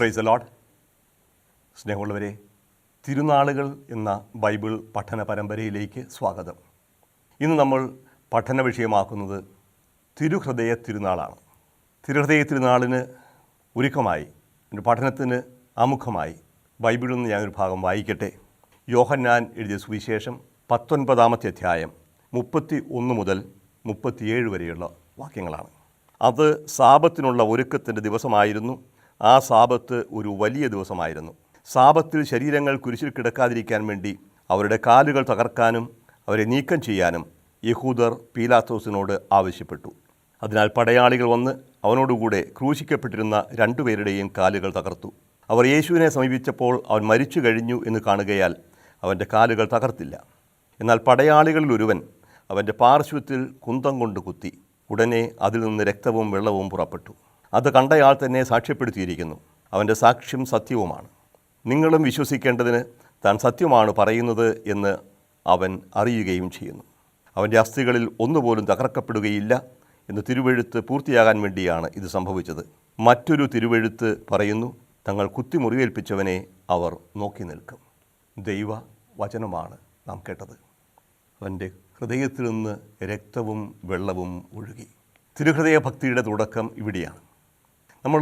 Praise the Lord. സ്നേഹമുള്ളവരെ, തിരുനാളുകൾ എന്ന Bible പഠന പരമ്പരയിലേക്ക് സ്വാഗതം. ഇന്ന് നമ്മൾ പഠന വിഷയമാക്കുന്നത് തിരുഹൃദയ തിരുനാളാണ്. തിരുഹൃദയ തിരുനാളിന് ഒരുക്കമായി എൻ്റെ പഠനത്തിന് ആമുഖമായി ബൈബിളിൽ നിന്ന് ഞാനൊരു ഭാഗം വായിക്കട്ടെ. യോഹന്നാൻ എഴുതിയ സുവിശേഷം 19-ാമത്തെ അധ്യായം 31 മുതൽ 37 വരെയുള്ള വാക്യങ്ങളാണ്. അത് സാബത്തിനുള്ള ഒരുക്കത്തിൻ്റെ ദിവസമായിരുന്നു. ആ സാബത്ത് ഒരു വലിയ ദിവസമായിരുന്നു. സാബത്തിൽ ശരീരങ്ങൾ കുരിശിൽ കിടക്കാതിരിക്കാൻ വേണ്ടി അവരുടെ കാലുകൾ തകർക്കാനും അവരെ നീക്കം ചെയ്യാനും യഹൂദർ പീലാത്തോസിനോട് ആവശ്യപ്പെട്ടു. അതിനാൽ പടയാളികൾ വന്ന് അവനോടുകൂടെ ക്രൂശിക്കപ്പെട്ടിരുന്ന 2 പേരുടെയും കാലുകൾ തകർത്തു. അവർ യേശുവിനെ സമീപിച്ചപ്പോൾ അവൻ മരിച്ചു കഴിഞ്ഞു എന്ന് കാണുകയാൽ അവൻ്റെ കാലുകൾ തകർത്തില്ല. എന്നാൽ പടയാളികളിൽ ഒരുവൻ അവൻ്റെ പാർശ്വത്തിൽ കുന്തം കൊണ്ട് കുത്തി. ഉടനെ അതിൽ നിന്ന് രക്തവും വെള്ളവും പുറപ്പെട്ടു. അത് കണ്ടയാൾ തന്നെ സാക്ഷ്യപ്പെടുത്തിയിരിക്കുന്നു. അവൻ്റെ സാക്ഷ്യം സത്യവുമാണ്. നിങ്ങളും വിശ്വസിക്കേണ്ടതിന് താൻ സത്യമാണ് പറയുന്നത് എന്ന് അവൻ അറിയുകയും ചെയ്യുന്നു. അവൻ്റെ അസ്ഥികളിൽ ഒന്നുപോലും തകർക്കപ്പെടുകയില്ല എന്ന് തിരുവെഴുത്ത് പൂർത്തിയാകാൻ വേണ്ടിയാണ് ഇത് സംഭവിച്ചത്. മറ്റൊരു തിരുവെഴുത്ത് പറയുന്നു, തങ്ങൾ കുത്തി മുറിവേൽപ്പിച്ചവനെ അവർ നോക്കി നിൽക്കും. ദൈവ വചനമാണ് നാം കേട്ടത്. അവൻ്റെ ഹൃദയത്തിൽ നിന്ന് രക്തവും വെള്ളവും ഒഴുകി. തിരുഹൃദയ ഭക്തിയുടെ തുടക്കം ഇവിടെയാണ്. നമ്മൾ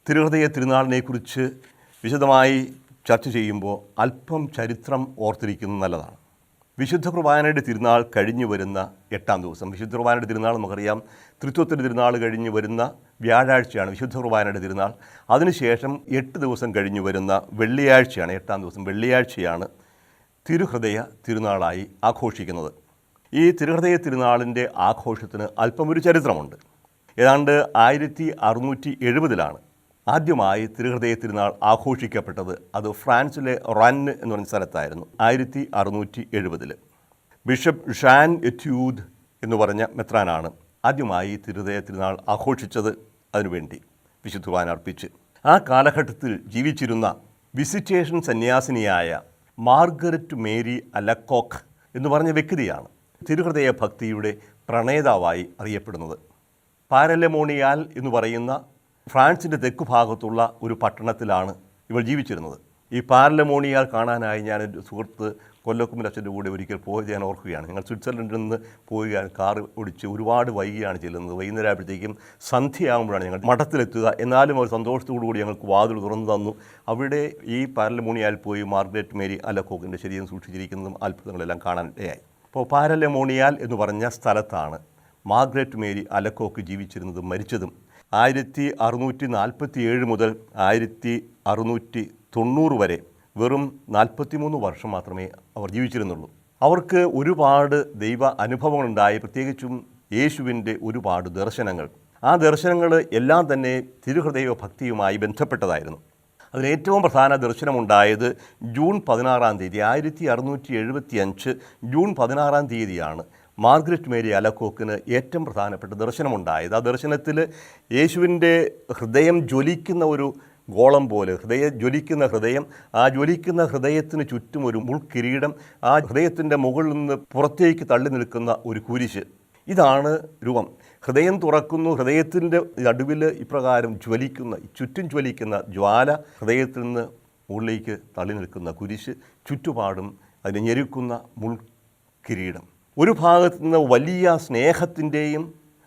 തിരുഹൃദയ തിരുനാളിനെക്കുറിച്ച് വിശദമായി ചർച്ച ചെയ്യുമ്പോൾ അല്പം ചരിത്രം ഓർത്തിരിക്കുന്നത് നല്ലതാണ്. വിശുദ്ധ കുർബാനയുടെ തിരുനാൾ കഴിഞ്ഞു വരുന്ന 8-ാം ദിവസം, വിശുദ്ധ കുർബാനയുടെ തിരുനാൾ നമുക്കറിയാം, തൃത്വത്തിൻ്റെ തിരുനാൾ കഴിഞ്ഞു വരുന്ന വ്യാഴാഴ്ചയാണ് വിശുദ്ധ കുർബാനയുടെ തിരുനാൾ. അതിനുശേഷം 8 ദിവസം കഴിഞ്ഞു വരുന്ന വെള്ളിയാഴ്ചയാണ്, 8-ാം ദിവസം വെള്ളിയാഴ്ചയാണ് തിരുഹൃദയ തിരുനാളായി ആഘോഷിക്കുന്നത്. ഈ തിരുഹൃദയ തിരുനാളിൻ്റെ ആഘോഷത്തിന് അല്പം ഒരു ചരിത്രമുണ്ട്. ഏതാണ്ട് 1670 ആദ്യമായി തിരുഹൃദയ തിരുനാൾ ആഘോഷിക്കപ്പെട്ടത്. അത് ഫ്രാൻസിലെ റന്ന് എന്ന് പറഞ്ഞ സ്ഥലത്തായിരുന്നു. 1670 ബിഷപ്പ് ഷാൻ എറ്റ്യൂദ് എന്ന് പറഞ്ഞ മെത്രാനാണ് ആദ്യമായി തിരുഹൃദയ തിരുനാൾ ആഘോഷിച്ചത്. അതിനുവേണ്ടി വിശുദ്ധ കുർബാന അർപ്പിച്ച് ആ കാലഘട്ടത്തിൽ ജീവിച്ചിരുന്ന വിസിറ്റേഷൻ സന്യാസിനിയായ മാർഗരറ്റ് മേരി അലക്കോക്ക് എന്ന് പറഞ്ഞ വ്യക്തിയാണ് തിരുഹൃദയ ഭക്തിയുടെ പ്രണേതാവായി അറിയപ്പെടുന്നത്. പാരലെമോണിയാൽ എന്ന് പറയുന്ന ഫ്രാൻസിൻ്റെ തെക്കു ഭാഗത്തുള്ള ഒരു പട്ടണത്തിലാണ് ഇവൾ ജീവിച്ചിരുന്നത്. ഈ പാരലെമോണിയാൽ കാണാനായി ഞാൻ എൻ്റെ സുഹൃത്ത് കൊല്ലക്കുമ്പിൽ അച്ഛൻ്റെ കൂടെ ഒരിക്കൽ പോയത് ഞാൻ ഓർക്കുകയാണ്. ഞങ്ങൾ സ്വിറ്റ്സർലൻഡിൽ നിന്ന് പോവുകയാണ്, കാർ ഓടിച്ച് ഒരുപാട് വൈകിയാണ് ചെല്ലുന്നത്. വൈകുന്നേരം ആയപ്പോഴത്തേക്കും സന്ധ്യയാകുമ്പോഴാണ് ഞങ്ങൾ മഠത്തിലെത്തുക. എന്നാലും അവർ സന്തോഷത്തോടു കൂടി ഞങ്ങൾക്ക് വാതിൽ തുറന്നു തന്നു. അവിടെ ഈ പാരലെമോണിയാൽ പോയി മാർഗരറ്റ് മേരി അലക്കോക്കിൻ്റെ ശരീരം സൂക്ഷിച്ചിരിക്കുന്നതും അത്ഭുതങ്ങളെല്ലാം കാണാൻ ഇടയായി. അപ്പോൾ പാരലെമോണിയാൽ എന്ന് പറഞ്ഞ സ്ഥലത്താണ് മാർഗരറ്റ് മേരി അലക്കോക്ക് ജീവിച്ചിരുന്നതും മരിച്ചതും. 1647 മുതൽ 1690 വരെ വെറും 43 വർഷം മാത്രമേ അവർ ജീവിച്ചിരുന്നുള്ളൂ. അവർക്ക് ഒരുപാട് ദൈവ അനുഭവങ്ങളുണ്ടായി, പ്രത്യേകിച്ചും യേശുവിൻ്റെ ഒരുപാട് ദർശനങ്ങൾ. ആ ദർശനങ്ങൾ എല്ലാം തന്നെ തിരുഹൃദയ ഭക്തിയുമായി ബന്ധപ്പെട്ടതായിരുന്നു. അതിലേറ്റവും പ്രധാന ദർശനമുണ്ടായത് ജൂൺ 16-ാം തീയതി 1675 ജൂൺ 16-ാം തീയതിയാണ് മാർഗരറ്റ് മേരി അലക്കോക്കിന് ഏറ്റവും പ്രധാനപ്പെട്ട ദർശനമുണ്ടായത്. ആ ദർശനത്തിൽ യേശുവിൻ്റെ ഹൃദയം ജ്വലിക്കുന്ന ഒരു ഗോളം പോലെ, ജ്വലിക്കുന്ന ഹൃദയം, ആ ജ്വലിക്കുന്ന ഹൃദയത്തിന് ചുറ്റും ഒരു മുൾക്കിരീടം, ആ ഹൃദയത്തിൻ്റെ മുകളിൽ നിന്ന് പുറത്തേക്ക് തള്ളി നിൽക്കുന്ന ഒരു കുരിശ്. ഇതാണ് രൂപം. ഹൃദയം തുറക്കുന്നു, ഹൃദയത്തിൻ്റെ നടുവിൽ ഇപ്രകാരം ചുറ്റും ജ്വലിക്കുന്ന ജ്വാല, ഹൃദയത്തിൽ നിന്ന് മുകളിലേക്ക് തള്ളി നിൽക്കുന്ന കുരിശ്, ചുറ്റുപാടും അതിനെ ഞെരുക്കുന്ന മുൾക്കിരീടം. ഒരു ഭാഗത്തു നിന്ന് വലിയ സ്നേഹത്തിൻ്റെയും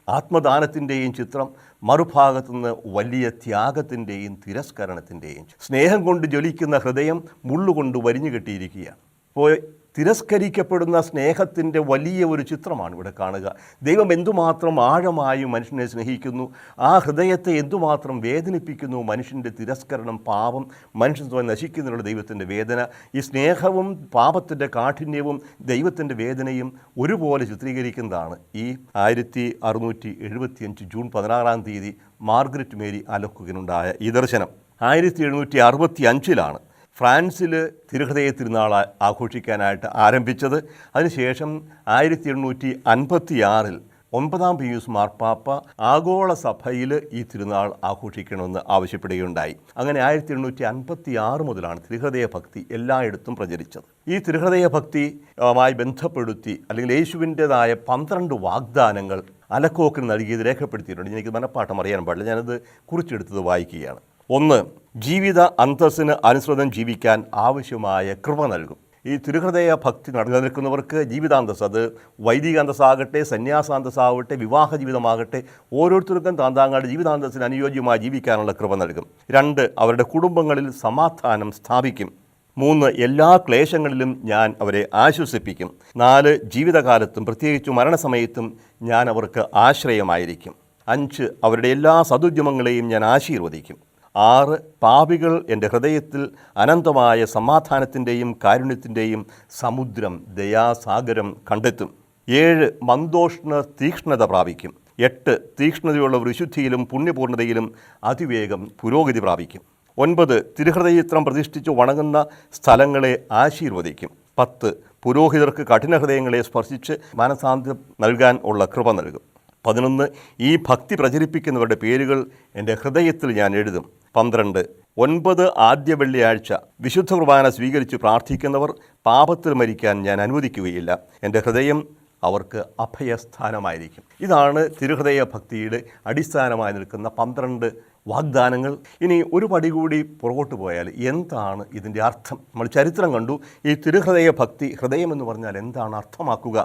ആത്മദാനത്തിൻ്റെയും ചിത്രം, മറുഭാഗത്തു നിന്ന് വലിയ ത്യാഗത്തിൻ്റെയും തിരസ്കരണത്തിൻ്റെയും. സ്നേഹം കൊണ്ട് ജ്വലിക്കുന്ന ഹൃദയം മുള്ളുകൊണ്ട് വരിഞ്ഞു കെട്ടിയിരിക്കുകയാണ്. അപ്പോൾ തിരസ്കരിക്കപ്പെടുന്ന സ്നേഹത്തിൻ്റെ വലിയ ഒരു ചിത്രമാണ് ഇവിടെ കാണുക. ദൈവം എന്തുമാത്രം ആഴമായി മനുഷ്യനെ സ്നേഹിക്കുന്നു, ആ ഹൃദയത്തെ എന്തുമാത്രം വേദനിപ്പിക്കുന്നു മനുഷ്യൻ്റെ തിരസ്കരണം, പാപം, മനുഷ്യൻ സ്വയം നശിക്കുന്നതിനുള്ള ദൈവത്തിൻ്റെ വേദന. ഈ സ്നേഹവും പാപത്തിൻ്റെ കാഠിന്യവും ദൈവത്തിൻ്റെ വേദനയും ഒരുപോലെ ചിത്രീകരിക്കുന്നതാണ് ഈ 1675 ജൂൺ 16-ാം തീയതി മാർഗരറ്റ് മേരി അലക്കോക്കിനുണ്ടായ ഈ ദർശനം. 1765 ഫ്രാൻസിൽ തിരുഹൃദയ തിരുനാൾ ആഘോഷിക്കാനായിട്ട് ആരംഭിച്ചത്. അതിനുശേഷം 1856 9-ാം പീയൂസ് മാർപ്പാപ്പ ആഗോള സഭയിൽ ഈ തിരുനാൾ ആഘോഷിക്കണമെന്ന് ആവശ്യപ്പെടുകയുണ്ടായി. അങ്ങനെ 1856 മുതലാണ് തിരുഹൃദയ ഭക്തി എല്ലായിടത്തും പ്രചരിച്ചത്. ഈ തിരുഹൃദയ ഭക്തിയുമായി ബന്ധപ്പെടുത്തി അല്ലെങ്കിൽ യേശുവിൻ്റെതായ 12 വാഗ്ദാനങ്ങൾ അലക്കോക്കിന് നൽകിയത് രേഖപ്പെടുത്തിയിട്ടുണ്ട്. എനിക്ക് മനഃപ്പാഠം അറിയാൻ പാടില്ല, ഞാനത് കുറിച്ചെടുത്തത് വായിക്കുകയാണ്. 1, ജീവിത അന്തസ്സിന് അനുസൃതം ജീവിക്കാൻ ആവശ്യമായ കൃപ നൽകും. ഈ തിരുഹൃദയ ഭക്തി നിലനിൽക്കുന്നവർക്ക് ജീവിതാന്തസ്, അത് വൈദിക അന്തസ്സാകട്ടെ, സന്യാസാന്തസ്സാകട്ടെ, വിവാഹ ജീവിതമാകട്ടെ, ഓരോരുത്തർക്കും താന്താങ്ങളുടെ ജീവിതാന്തസ്സിന് അനുയോജ്യമായി ജീവിക്കാനുള്ള കൃപ നൽകും. 2, അവരുടെ കുടുംബങ്ങളിൽ സമാധാനം സ്ഥാപിക്കും. 3, എല്ലാ ക്ലേശങ്ങളിലും ഞാൻ അവരെ ആശ്വസിപ്പിക്കും. 4, ജീവിതകാലത്തും പ്രത്യേകിച്ച് മരണസമയത്തും ഞാൻ അവർക്ക് ആശ്രയമായിരിക്കും. 5, അവരുടെ എല്ലാ സദുദ്യമങ്ങളെയും ഞാൻ ആശീർവദിക്കും. 6, പാപികൾ എൻ്റെ ഹൃദയത്തിൽ അനന്തമായ സമാധാനത്തിൻ്റെയും കാരുണ്യത്തിൻ്റെയും സമുദ്രം, ദയാസാഗരം കണ്ടെത്തും. 7, മന്ദോഷ്ണ തീക്ഷ്ണത പ്രാപിക്കും. 8, തീക്ഷ്ണതയുള്ള വിശുദ്ധിയിലും പുണ്യപൂർണ്ണതയിലും അതിവേഗം പുരോഗതി പ്രാപിക്കും. 9, തിരുഹൃദയചിത്രം പ്രതിഷ്ഠിച്ച് വണങ്ങുന്ന സ്ഥലങ്ങളെ ആശീർവദിക്കും. 10, പുരോഹിതർക്ക് കഠിനഹൃദയങ്ങളെ സ്പർശിച്ച് മാനസാന്തരം നൽകാൻ ഉള്ള കൃപ നൽകും. 11, ഈ ഭക്തി പ്രചരിപ്പിക്കുന്നവരുടെ പേരുകൾ എൻ്റെ ഹൃദയത്തിൽ ഞാൻ എഴുതും. 12, 9 ആദ്യ വെള്ളിയാഴ്ച വിശുദ്ധ കുർബാന സ്വീകരിച്ച് പ്രാർത്ഥിക്കുന്നവർ പാപത്തിൽ മരിക്കാൻ ഞാൻ അനുവദിക്കുകയില്ല. എൻ്റെ ഹൃദയം അവർക്ക് അഭയസ്ഥാനമായിരിക്കും. ഇതാണ് തിരുഹൃദയ ഭക്തിയുടെ അടിസ്ഥാനമായി നിൽക്കുന്ന 12 വാഗ്ദാനങ്ങൾ. ഇനി ഒരു പടി കൂടി പുറകോട്ട് പോയാൽ എന്താണ് ഇതിൻ്റെ അർത്ഥം? നമ്മൾ ചരിത്രം കണ്ടു. ഈ തിരുഹൃദയ ഭക്തി, ഹൃദയം എന്ന് പറഞ്ഞാൽ എന്താണ് അർത്ഥമാക്കുക?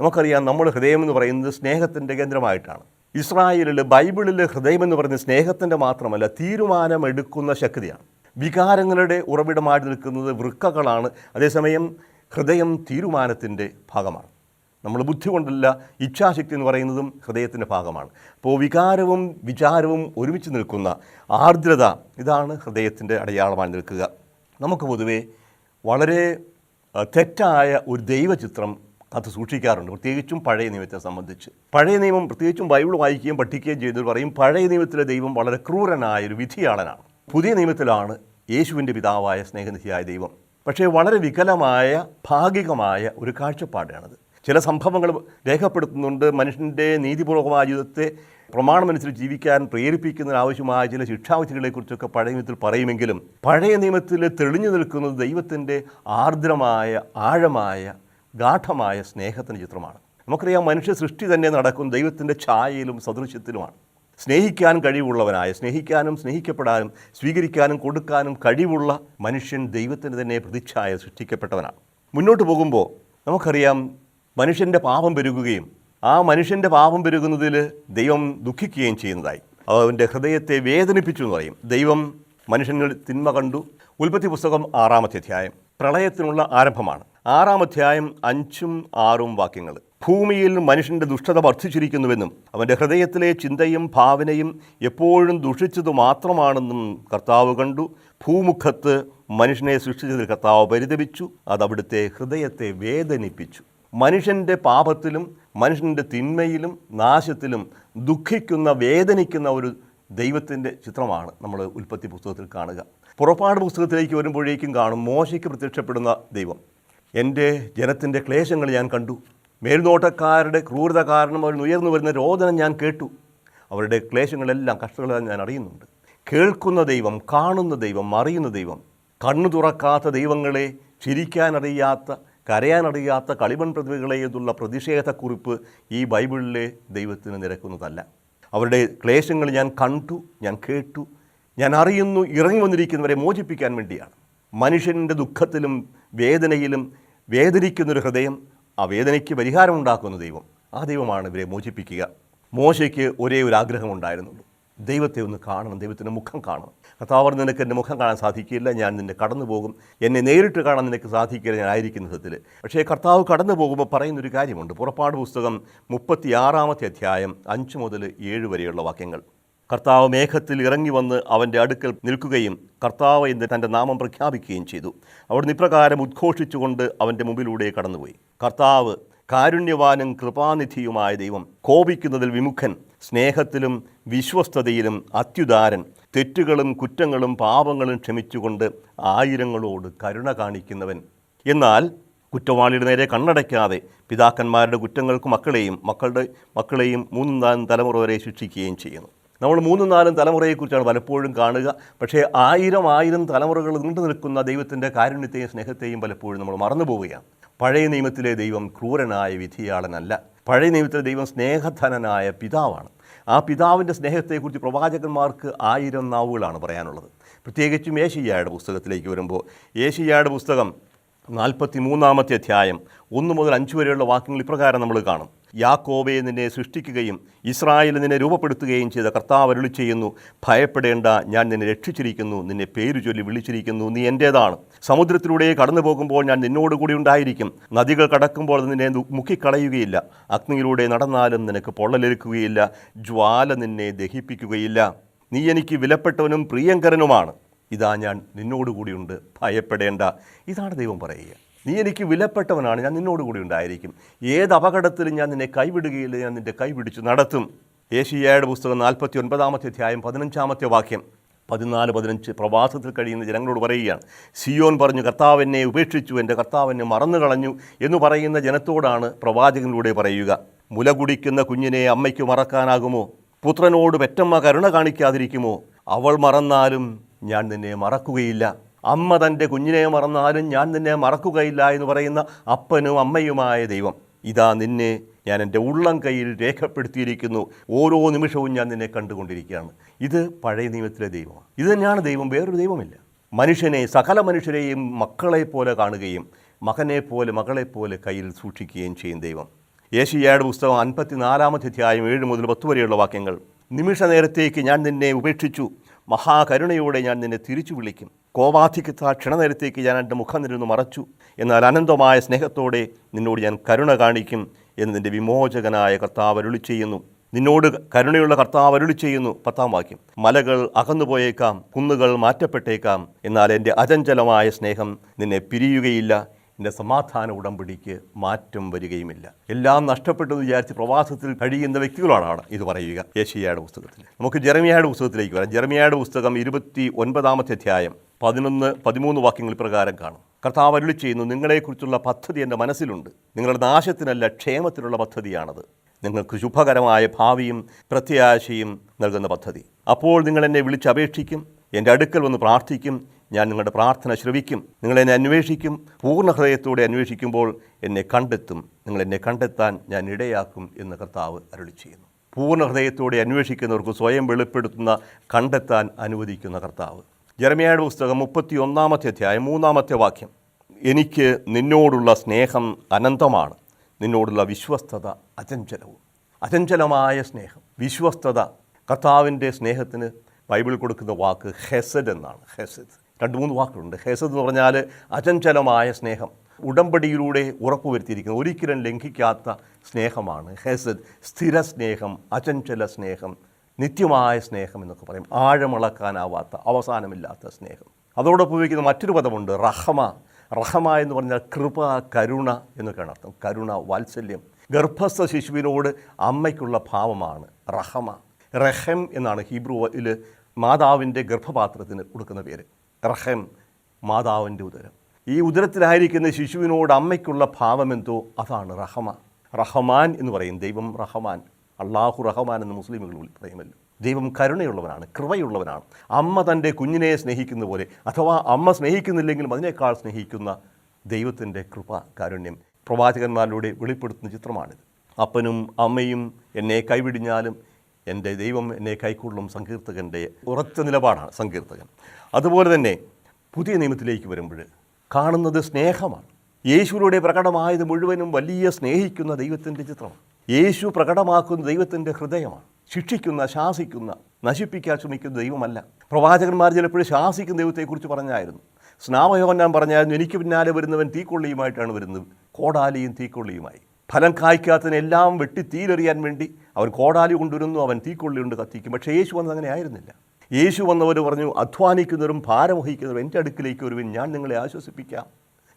നമുക്കറിയാം, നമ്മൾ ഹൃദയം എന്ന് പറയുന്നത് സ്നേഹത്തിൻ്റെ കേന്ദ്രമായിട്ടാണ്. ഇസ്രായേലിൽ, ബൈബിളിൽ ഹൃദയമെന്ന് പറയുന്നത് സ്നേഹത്തിൻ്റെ മാത്രമല്ല, തീരുമാനമെടുക്കുന്ന ശക്തിയാണ്. വികാരങ്ങളുടെ ഉറവിടമായി നിൽക്കുന്നത് വൃക്കകളാണ്. അതേസമയം ഹൃദയം തീരുമാനത്തിൻ്റെ ഭാഗമാണ്. നമ്മൾ ബുദ്ധി കൊണ്ടല്ല, ഇച്ഛാശക്തി എന്ന് പറയുന്നതും ഹൃദയത്തിൻ്റെ ഭാഗമാണ്. അപ്പോൾ വികാരവും വിചാരവും ഒരുമിച്ച് നിൽക്കുന്ന ആർദ്രത, ഇതാണ് ഹൃദയത്തിൻ്റെ അടയാളമായി നിൽക്കുക. നമുക്ക് പൊതുവേ വളരെ തെറ്റായ ഒരു ദൈവചിത്രം അത് സൂക്ഷിക്കാറുണ്ട്, പ്രത്യേകിച്ചും പഴയ നിയമത്തെ സംബന്ധിച്ച്. പഴയ നിയമം, പ്രത്യേകിച്ചും ബൈബിൾ വായിക്കുകയും പഠിക്കുകയും ചെയ്തവർ പറയും, പഴയ നിയമത്തിലെ ദൈവം വളരെ ക്രൂരനായൊരു വിധിയാളനാണ്. പുതിയ നിയമത്തിലാണ് യേശുവിൻ്റെ പിതാവായ സ്നേഹനിധിയായ ദൈവം. പക്ഷേ വളരെ വികലമായ, ഭാഗികമായ ഒരു കാഴ്ചപ്പാടാണത്. ചില സംഭവങ്ങൾ രേഖപ്പെടുത്തുന്നുണ്ട്. മനുഷ്യൻ്റെ നീതിപൂർവമായ ജീവിതത്തെ പ്രമാണമനുസരിച്ച് ജീവിക്കാൻ പ്രേരിപ്പിക്കുന്നതിനാവശ്യമായ ചില ശിക്ഷാവിധികളെക്കുറിച്ചൊക്കെ പഴയ നിയമത്തിൽ പറയുമെങ്കിലും പഴയ നിയമത്തിൽ തെളിഞ്ഞു നിൽക്കുന്നത് ദൈവത്തിൻ്റെ ആർദ്രമായ, ആഴമായ, ഗാഠമായ സ്നേഹത്തിൻ്റെ ചിത്രമാണ്. നമുക്കറിയാം, മനുഷ്യ സൃഷ്ടി തന്നെ നടക്കും ദൈവത്തിൻ്റെ ഛായയിലും സദൃശ്യത്തിലുമാണ്. സ്നേഹിക്കാൻ കഴിവുള്ളവനായ, സ്നേഹിക്കാനും സ്നേഹിക്കപ്പെടാനും സ്വീകരിക്കാനും കൊടുക്കാനും കഴിവുള്ള മനുഷ്യൻ ദൈവത്തിൻ്റെ തന്നെ പ്രതിച്ഛായ സൃഷ്ടിക്കപ്പെട്ടവനാണ്. മുന്നോട്ട് പോകുമ്പോൾ നമുക്കറിയാം, മനുഷ്യൻ്റെ പാപം പെരുകുകയും ആ മനുഷ്യൻ്റെ പാപം പെരുകുന്നതിൽ ദൈവം ദുഃഖിക്കുകയും ചെയ്യുന്നതായി. അവൻ്റെ ഹൃദയത്തെ വേദനിപ്പിച്ചു എന്ന് പറയും. ദൈവം മനുഷ്യനിൽ തിന്മ കണ്ടു. ഉൽപ്പത്തി പുസ്തകം 6-ാമത്തെ അധ്യായം പ്രളയത്തിനുള്ള ആരംഭമാണ്. 6-ാം അധ്യായം 5ഉം 6ഉം വാക്യങ്ങൾ. ഭൂമിയിൽ മനുഷ്യൻ്റെ ദുഷ്ടത വർദ്ധിച്ചിരിക്കുന്നുവെന്നും അവൻ്റെ ഹൃദയത്തിലെ ചിന്തയും ഭാവനയും എപ്പോഴും ദുഷിച്ചതു മാത്രമാണെന്നും കർത്താവ് കണ്ടു. ഭൂമുഖത്ത് മനുഷ്യനെ സൃഷ്ടിച്ചതിൽ കർത്താവ് പരിതപിച്ചു. അത് അവിടുത്തെ ഹൃദയത്തെ വേദനിപ്പിച്ചു. മനുഷ്യൻ്റെ പാപത്തിലും മനുഷ്യൻ്റെ തിന്മയിലും നാശത്തിലും ദുഃഖിക്കുന്ന, വേദനിക്കുന്ന ഒരു ദൈവത്തിൻ്റെ ചിത്രമാണ് നമ്മൾ ഉൽപ്പത്തി പുസ്തകത്തിൽ കാണുക. പുറപ്പാട് പുസ്തകത്തിലേക്ക് വരുമ്പോഴേക്കും കാണും, മോശയ്ക്ക് പ്രത്യക്ഷപ്പെടുന്ന ദൈവം. എൻ്റെ ജനത്തിൻ്റെ ക്ലേശങ്ങൾ ഞാൻ കണ്ടു. മേൽനോട്ടക്കാരുടെ ക്രൂരത കാരണം അവർ ഉയർന്നു വരുന്ന രോദനം ഞാൻ കേട്ടു. അവരുടെ ക്ലേശങ്ങളെല്ലാം, കഷ്ടങ്ങളെല്ലാം ഞാൻ അറിയുന്നുണ്ട്. കേൾക്കുന്ന ദൈവം, കാണുന്ന ദൈവം, അറിയുന്ന ദൈവം. കണ്ണു തുറക്കാത്ത ദൈവങ്ങളെ, ചിരിക്കാനറിയാത്ത, കരയാനറിയാത്ത കളിമൺ പ്രതിഭകളെയുള്ള പ്രതിഷേധക്കുറിപ്പ് ഈ ബൈബിളിലെ ദൈവത്തിന് നിരക്കുന്നതല്ല. അവരുടെ ക്ലേശങ്ങൾ ഞാൻ കണ്ടു, ഞാൻ കേട്ടു, ഞാൻ അറിയുന്നു. ഇറങ്ങി വന്നിരിക്കുന്നവരെ മോചിപ്പിക്കാൻ വേണ്ടിയാണ്. മനുഷ്യൻ്റെ ദുഃഖത്തിലും വേദനയിലും വേദനിക്കുന്നൊരു ഹൃദയം, ആ വേദനയ്ക്ക് പരിഹാരമുണ്ടാക്കുന്ന ദൈവം, ആ ദൈവമാണ് ഇവരെ മോചിപ്പിക്കുക. മോശയ്ക്ക് ഒരേ ഒരു ആഗ്രഹമുണ്ടായിരുന്നുള്ളൂ, ദൈവത്തെ ഒന്ന് കാണണം, ദൈവത്തിൻ്റെ മുഖം കാണണം. കർത്താവ്, നിനക്ക് എൻ്റെ മുഖം കാണാൻ സാധിക്കില്ല, ഞാൻ നിന്നെ കടന്നു പോകും, എന്നെ നേരിട്ട് കാണാൻ നിനക്ക് സാധിക്കില്ല, ഞാൻ ആയിരിക്കുന്ന വിധത്തിൽ. പക്ഷേ കർത്താവ് കടന്നു പോകുമ്പോൾ പറയുന്നൊരു കാര്യമുണ്ട്. പുറപ്പാട് പുസ്തകം 36-ാമത്തെ അധ്യായം 5 മുതൽ 7 വരെയുള്ള വാക്യങ്ങൾ. കർത്താവ് മേഘത്തിൽ ഇറങ്ങി വന്ന് അവൻ്റെ അടുക്കൽ നിൽക്കുകയും കർത്താവ് എന്ന് തൻ്റെ നാമം പ്രഖ്യാപിക്കുകയും ചെയ്തു. അവിടുന്ന് ഇപ്രകാരം ഉദ്ഘോഷിച്ചുകൊണ്ട് അവൻ്റെ മുമ്പിലൂടെ കടന്നുപോയി. കർത്താവ് കാരുണ്യവാനും കൃപാനിധിയുമായ ദൈവം, കോപിക്കുന്നതിൽ വിമുഖൻ, സ്നേഹത്തിലും വിശ്വസ്തതയിലും അത്യുദാരൻ, തെറ്റുകളും കുറ്റങ്ങളും പാപങ്ങളും ക്ഷമിച്ചുകൊണ്ട് ആയിരങ്ങളോട് കരുണ കാണിക്കുന്നവൻ. എന്നാൽ കുറ്റവാളിയുടെ നേരെ കണ്ണടയ്ക്കാതെ പിതാക്കന്മാരുടെ കുറ്റങ്ങൾക്ക് മക്കളുടെ മക്കളെയും 3-4 തലമുറ വരെ ശിക്ഷിക്കുകയും ചെയ്യുന്നു. നമ്മൾ 3-4 തലമുറയെക്കുറിച്ചാണ് പലപ്പോഴും കാണുക. പക്ഷേ 1000 തലമുറകൾ നീണ്ടു നിൽക്കുന്ന ദൈവത്തിൻ്റെ കാരുണ്യത്തെയും സ്നേഹത്തെയും പലപ്പോഴും നമ്മൾ മറന്നു പോവുകയാണ്. പഴയ നിയമത്തിലെ ദൈവം ക്രൂരനായ വിധിയാളനല്ല. പഴയ നിയമത്തിലെ ദൈവം സ്നേഹധനനായ പിതാവാണ്. ആ പിതാവിൻ്റെ സ്നേഹത്തെക്കുറിച്ച് പ്രവാചകന്മാർക്ക് 1000 നാവുകളാണ് പറയാനുള്ളത്. പ്രത്യേകിച്ചും യേശയ്യായുടെ പുസ്തകത്തിലേക്ക് വരുമ്പോൾ, യേശയ്യായുടെ പുസ്തകം 43-ാമത്തെ അധ്യായം 1 മുതൽ 5 വരെയുള്ള വാക്യങ്ങൾ ഇപ്രകാരം നമ്മൾ കാണും. യാക്കോബെ നിന്നെ സൃഷ്ടിക്കുകയും ഇസ്രായേൽ നിന്നെ രൂപപ്പെടുത്തുകയും ചെയ്ത കർത്താവ് അരുളി ചെയ്യുന്നു, ഭയപ്പെടേണ്ട, ഞാൻ നിന്നെ രക്ഷിച്ചിരിക്കുന്നു, നിന്നെ പേരു ചൊല്ലി വിളിച്ചിരിക്കുന്നു, നീ എൻ്റേതാണ്. സമുദ്രത്തിലൂടെ കടന്നു പോകുമ്പോൾ ഞാൻ നിന്നോടുകൂടി ഉണ്ടായിരിക്കും. നദികൾ കടക്കുമ്പോൾ നിന്നെ മുക്കിക്കളയുകയില്ല. അഗ്നിയിലൂടെ നടന്നാലും നിനക്ക് പൊള്ളലേൽക്കുകയില്ല. ജ്വാല നിന്നെ ദഹിപ്പിക്കുകയില്ല. നീ എനിക്ക് വിലപ്പെട്ടവനും പ്രിയങ്കരനുമാണ്. ഇതാ ഞാൻ നിന്നോടുകൂടിയുണ്ട്, ഭയപ്പെടേണ്ട. ഇതാണ് ദൈവം പറയുക. നീ എനിക്ക് വിലപ്പെട്ടവനാണ്, ഞാൻ നിന്നോടുകൂടി ഉണ്ടായിരിക്കും. ഏത് അപകടത്തിലും ഞാൻ നിന്നെ കൈവിടുകയില്ല, ഞാൻ നിൻ്റെ കൈപിടിച്ചു നടത്തും. യേശയ്യായുടെ പുസ്തകം 49-ാമത്തെ അധ്യായം 15-ാമത്തെ വാക്യം 14-15 പ്രവാസത്തിൽ കഴിയുന്ന ജനങ്ങളോട് പറയുകയാണ്. സിയോൻ പറഞ്ഞു, കർത്താവ് എന്നെ ഉപേക്ഷിച്ചു, എൻ്റെ കർത്താവ് എന്നെ മറന്നു കളഞ്ഞു എന്ന് പറയുന്ന ജനത്തോടാണ് പ്രവാചകനിലൂടെ പറയുക. മുല കുടിക്കുന്ന കുഞ്ഞിനെ അമ്മയ്ക്ക് മറക്കാനാകുമോ? പുത്രനോട് പെറ്റമ്മ കരുണ കാണിക്കാതിരിക്കുമോ? അവൾ മറന്നാലും ഞാൻ നിന്നെ മറക്കുകയില്ല. അമ്മ തൻ്റെ കുഞ്ഞിനെ മറന്നാലും ഞാൻ നിന്നെ മറക്കുകയില്ല എന്ന് പറയുന്ന അപ്പനും അമ്മയുമായ ദൈവം, ഇതാ നിന്നെ ഞാൻ എൻ്റെ ഉള്ളം കയ്യിൽ രേഖപ്പെടുത്തിയിരിക്കുന്നു. ഓരോ നിമിഷവും ഞാൻ നിന്നെ കണ്ടുകൊണ്ടിരിക്കുകയാണ്. ഇത് പഴയ നിയമത്തിലെ ദൈവമാണ്. ഇത് തന്നെയാണ് ദൈവം, വേറൊരു ദൈവമില്ല. മനുഷ്യനെ, സകല മനുഷ്യരെയും മക്കളെപ്പോലെ കാണുകയും മകനെപ്പോലെ മകളെപ്പോലെ കയ്യിൽ സൂക്ഷിക്കുകയും ചെയ്യും ദൈവം. യേശയ്യായുടെ പുസ്തകം 54-ാമത്തെ അധ്യായം 7 മുതൽ 10 വരെയുള്ള വാക്യങ്ങൾ. നിമിഷ നേരത്തേക്ക് ഞാൻ നിന്നെ ഉപേക്ഷിച്ചു, മഹാകരുണയോടെ ഞാൻ നിന്നെ തിരിച്ചു വിളിക്കും. കോപാധിക്യത്താൽ ക്ഷണനേരത്തേക്ക് ഞാൻ എൻ്റെ മുഖം നിന്നു മറച്ചു. എന്നാൽ അനന്തമായ സ്നേഹത്തോടെ നിന്നോട് ഞാൻ കരുണ കാണിക്കും എന്ന് നിൻ്റെ വിമോചകനായ കർത്താവ് അരുളി ചെയ്യുന്നു. നിന്നോട് കരുണയുള്ള കർത്താവ് അരുളി ചെയ്യുന്നു. 10-ാം വാക്യം. മലകൾ അകന്നുപോയേക്കാം, കുന്നുകൾ മാറ്റപ്പെട്ടേക്കാം, എന്നാൽ എൻ്റെ അചഞ്ചലമായ സ്നേഹം നിന്നെ പിരിയുകയില്ല. എൻ്റെ സമാധാന ഉടമ്പടിക്ക് മാറ്റം വരികയുമില്ല. എല്ലാം നഷ്ടപ്പെട്ടെന്ന് വിചാരിച്ച് പ്രവാസത്തിൽ കഴിയുന്ന വ്യക്തികളാണ് ഇത് പറയുക. യേശയ്യായുടെ പുസ്തകത്തിൽ നമുക്ക് ജെറമ്യായുടെ പുസ്തകത്തിലേക്ക് വരാം. ജെറമ്യായുടെ പുസ്തകം 29-ാമത്തെ അധ്യായം 11-13 വാക്യങ്ങൾ പ്രകാരം കാണും. കർത്താവ് അരുളി ചെയ്യുന്നു, നിങ്ങളെക്കുറിച്ചുള്ള പദ്ധതി എൻ്റെ മനസ്സിലുണ്ട്. നിങ്ങളുടെ നാശത്തിനല്ല, ക്ഷേമത്തിനുള്ള പദ്ധതിയാണത്. നിങ്ങൾക്ക് ശുഭകരമായ ഭാവിയും പ്രത്യാശയും നൽകുന്ന പദ്ധതി. അപ്പോൾ നിങ്ങൾ എന്നെ വിളിച്ചപേക്ഷിക്കും, എൻ്റെ അടുക്കൽ വന്ന് പ്രാർത്ഥിക്കും. ഞാൻ നിങ്ങളുടെ പ്രാർത്ഥന ശ്രവിക്കും. നിങ്ങളെന്നെ അന്വേഷിക്കും. പൂർണ്ണ ഹൃദയത്തോടെ അന്വേഷിക്കുമ്പോൾ എന്നെ കണ്ടെത്തും. നിങ്ങളെന്നെ കണ്ടെത്താൻ ഞാൻ ഇടയാക്കും എന്ന് കർത്താവ് അരുളി ചെയ്യുന്നു. പൂർണ്ണ ഹൃദയത്തോടെ അന്വേഷിക്കുന്നവർക്ക് സ്വയം വെളിപ്പെടുത്തുന്ന, കണ്ടെത്താൻ അനുവദിക്കുന്ന കർത്താവ്. ജെറമ്യായുടെ പുസ്തകം 31-ാമത്തെ അധ്യായം 3-ാമത്തെ വാക്യം. എനിക്ക് നിന്നോടുള്ള സ്നേഹം അനന്തമാണ്, നിന്നോടുള്ള വിശ്വസ്തത അചഞ്ചലവും. അചഞ്ചലമായ സ്നേഹം, വിശ്വസ്തത. കർത്താവിൻ്റെ സ്നേഹത്തിന് ബൈബിൾ കൊടുക്കുന്ന വാക്ക് ഹെസഡ് എന്നാണ്. ഹെസഡ് 2-3 വാക്കുകളുണ്ട്. ഹെസഡ് എന്ന് പറഞ്ഞാൽ അചഞ്ചലമായ സ്നേഹം, ഉടമ്പടിയിലൂടെ ഉറപ്പുവരുത്തിയിരിക്കുന്ന, ഒരിക്കലും ലംഘിക്കാത്ത സ്നേഹമാണ് ഹെസഡ്. സ്ഥിര സ്നേഹം, അചഞ്ചല സ്നേഹം, നിത്യമായ സ്നേഹം എന്നൊക്കെ പറയും. ആഴമളക്കാനാവാത്ത, അവസാനമില്ലാത്ത സ്നേഹം. അതോടൊപ്പം ഉപയോഗിക്കുന്ന മറ്റൊരു പദമുണ്ട്, റഹമ. റഹമ എന്ന് പറഞ്ഞാൽ കൃപ, കരുണ എന്നൊക്കെയാണ് അർത്ഥം. കരുണ, വാത്സല്യം. ഗർഭസ്ഥ ശിശുവിനോട് അമ്മയ്ക്കുള്ള ഭാവമാണ് റഹമ. റഹം എന്നാണ് ഹീബ്രുവിൽ മാതാവിൻ്റെ ഗർഭപാത്രത്തിന് കൊടുക്കുന്ന പേര്. റഹം, മാതാവിൻ്റെ ഉദരം. ഈ ഉദരത്തിലായിരിക്കുന്ന ശിശുവിനോട് അമ്മയ്ക്കുള്ള ഭാവമെന്തോ അതാണ് റഹമ. റഹമാൻ എന്ന് പറയും. ദൈവം റഹമാൻ, അള്ളാഹു റഹമാൻ എന്ന് മുസ്ലിമുകൾ പറയുമല്ലോ. ദൈവം കരുണയുള്ളവനാണ്, കൃപയുള്ളവനാണ്. അമ്മ തൻ്റെ കുഞ്ഞിനെ സ്നേഹിക്കുന്ന പോലെ, അഥവാ അമ്മ സ്നേഹിക്കുന്നില്ലെങ്കിലും അതിനേക്കാൾ സ്നേഹിക്കുന്ന ദൈവത്തിൻ്റെ കൃപ, കാരുണ്യം പ്രവാചകന്മാരിലൂടെ വെളിപ്പെടുത്തുന്ന ചിത്രമാണിത്. അപ്പനും അമ്മയും എന്നെ കൈവിടിഞ്ഞാലും എൻ്റെ ദൈവം എന്നെ കൈക്കൊള്ളും, സങ്കീർത്തകൻ്റെ ഉറച്ച നിലപാടാണ് സങ്കീർത്തകൻ. അതുപോലെ തന്നെ പുതിയ നിയമത്തിലേക്ക് വരുമ്പോൾ കാണുന്നത് സ്നേഹമാണ്. യേശുവിലൂടെ പ്രകടമായത് മുഴുവനും വലിയ സ്നേഹിക്കുന്ന ദൈവത്തിൻ്റെ ചിത്രമാണ്. യേശു പ്രകടമാക്കുന്ന ദൈവത്തിൻ്റെ ഹൃദയമാണ്. ശിക്ഷിക്കുന്ന, ശാസിക്കുന്ന, നശിപ്പിക്കാൻ ശ്രമിക്കുന്ന ദൈവമല്ല. പ്രവാചകന്മാർ ചിലപ്പോഴും ശാസിക്കുന്ന ദൈവത്തെക്കുറിച്ച് പറഞ്ഞായിരുന്നു. സ്നാപയോഹന്നാൻ പറഞ്ഞായിരുന്നു, എനിക്ക് പിന്നാലെ വരുന്നവൻ തീക്കൊള്ളിയുമായിട്ടാണ് വരുന്നത്, കോടാലിയും തീക്കൊള്ളിയുമായി. ഫലം കായ്ക്കാത്തതിനെല്ലാം വെട്ടി തീയിലെറിയാൻ വേണ്ടി അവൻ കോടാലി കൊണ്ടുവരുന്നു, അവൻ തീക്കൊള്ളി കൊണ്ട് കത്തിക്കും. പക്ഷേ യേശു വന്നത് അങ്ങനെ ആയിരുന്നില്ല. യേശു വന്നവർ പറഞ്ഞു, അധ്വാനിക്കുന്നവരും ഭാരമോഹിക്കുന്നവരും എൻ്റെ അടുക്കിലേക്ക് വരുവിൻ, ഞാൻ നിങ്ങളെ ആശ്വസിപ്പിക്കാം.